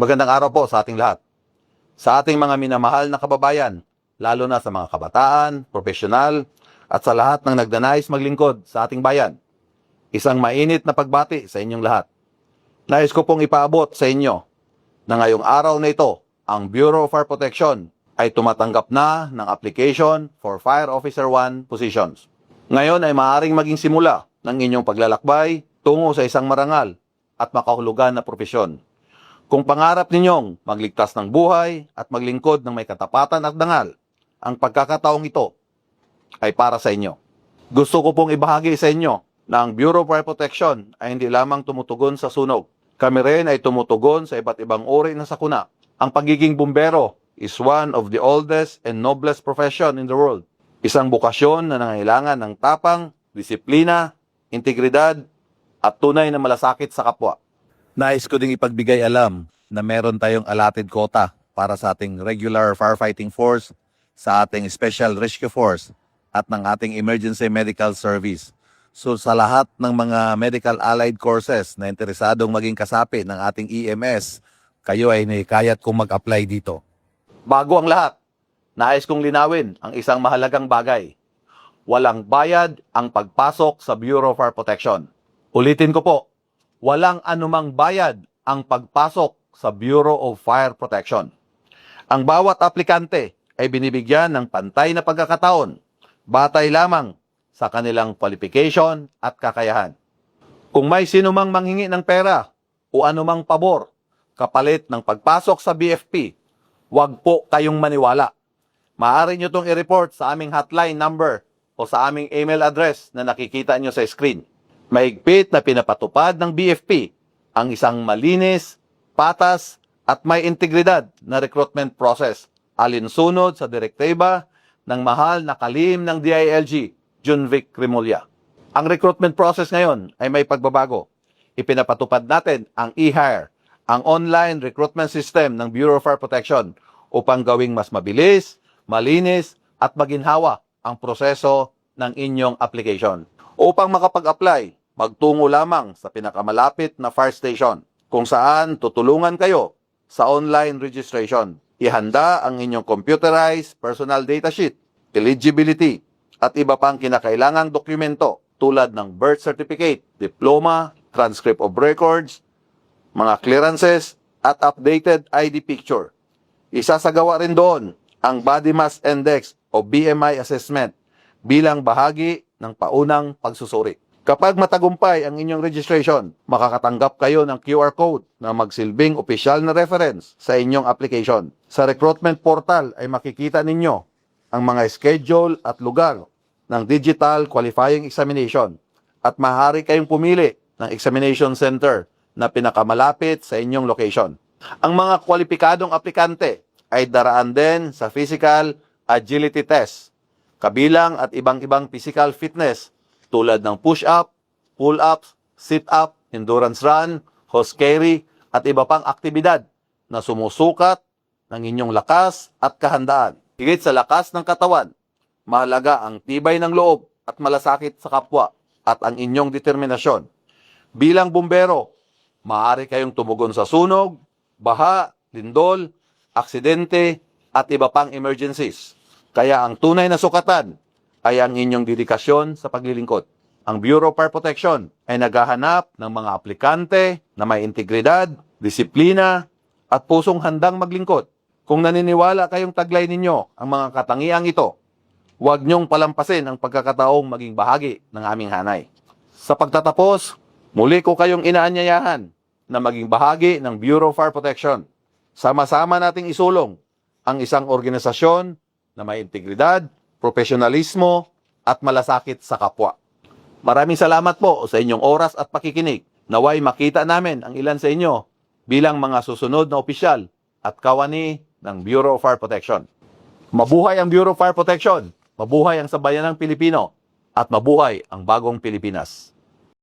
Magandang araw po sa ating lahat. Sa ating mga minamahal na kababayan, lalo na sa mga kabataan, profesional, at sa lahat ng nagdanais maglingkod sa ating bayan, isang mainit na pagbati sa inyong lahat. Nais ko pong ipaabot sa inyo na ngayong araw na ito, ang Bureau of Fire Protection ay tumatanggap na ng application for Fire Officer 1 positions. Ngayon ay maaaring maging simula ng inyong paglalakbay tungo sa isang marangal at makahulugan na propesyon. Kung pangarap ninyong magligtas ng buhay at maglingkod ng may katapatan at dangal, ang pagkakataong ito ay para sa inyo. Gusto ko pong ibahagi sa inyo na ang Bureau of Fire Protection ay hindi lamang tumutugon sa sunog. Kami rin ay tumutugon sa iba't ibang uri ng sakuna. Ang pagiging bumbero is one of the oldest and noblest profession in the world. Isang bukasyon na nangailangan ng tapang, disiplina, integridad, at tunay na malasakit sa kapwa. Nais ko ding ipagbigay alam na meron tayong allotted quota para sa ating regular firefighting force, sa ating special rescue force, at ng ating emergency medical service. So sa lahat ng mga medical allied courses na interesadong maging kasapi ng ating EMS, kayo ay nahikayat kong mag-apply dito. Bago ang lahat, nais kong linawin ang isang mahalagang bagay. Walang bayad ang pagpasok sa Bureau of Fire Protection. Ulitin ko po, walang anumang bayad ang pagpasok sa Bureau of Fire Protection. Ang bawat aplikante ay binibigyan ng pantay na pagkakataon, batay lamang sa kanilang qualification at kakayahan. Kung may sinumang manghingi ng pera o anumang pabor kapalit ng pagpasok sa BFP, huwag po kayong maniwala. Maaari nyo itong i-report sa aming hotline number o sa aming email address na nakikita nyo sa screen. Mahigpit na pinapatupad ng BFP ang isang malinis, patas at may integridad na recruitment process alinsunod sa direktiba ng mahal na kalihim ng DILG, Junvic Remulla. Ang recruitment process ngayon ay may pagbabago. Ipinapatupad natin ang e-hire, ang online recruitment system ng Bureau of Fire Protection upang gawing mas mabilis, malinis at maginhawa ang proseso ng inyong application. Upang makapag-apply, magtungo lamang sa pinakamalapit na fire station kung saan tutulungan kayo sa online registration. Ihanda ang inyong computerized personal data sheet, eligibility, at iba pang kinakailangang dokumento tulad ng birth certificate, diploma, transcript of records, mga clearances, at updated ID picture. Isasagawa rin doon ang Body Mass Index o BMI assessment bilang bahagi ng paunang pagsusuri. Kapag matagumpay ang inyong registration, makakatanggap kayo ng QR code na magsilbing opisyal na reference sa inyong application. Sa recruitment portal ay makikita ninyo ang mga schedule at lugar ng digital qualifying examination at maaari kayong pumili ng examination center na pinakamalapit sa inyong location. Ang mga kwalipikadong aplikante ay daraan din sa physical agility test, kabilang at ibang-ibang physical fitness tulad ng push-up, pull-ups, sit-up, endurance run, hose carry, at iba pang aktibidad na sumusukat ng inyong lakas at kahandaan. Higit sa lakas ng katawan, mahalaga ang tibay ng loob at malasakit sa kapwa at ang inyong determinasyon. Bilang bumbero, maaari kayong tumugon sa sunog, baha, lindol, aksidente, at iba pang emergencies. Kaya ang tunay na sukatan ay ang inyong dedikasyon sa paglilingkod. Ang Bureau of Fire Protection ay naghahanap ng mga aplikante na may integridad, disiplina, at pusong handang maglingkod. Kung naniniwala kayong taglay ninyo ang mga katangiang ito, huwag niyong palampasin ang pagkakataong maging bahagi ng aming hanay. Sa pagtatapos, muli ko kayong inaanyayahan na maging bahagi ng Bureau of Fire Protection. Sama-sama nating isulong ang isang organisasyon na may integridad, profesionalismo, at malasakit sa kapwa. Maraming salamat po sa inyong oras at pakikinig. Naway makita namin ang ilan sa inyo bilang mga susunod na opisyal at kawani ng Bureau of Fire Protection. Mabuhay ang Bureau of Fire Protection, mabuhay ang sambayanang Pilipino, at mabuhay ang bagong Pilipinas.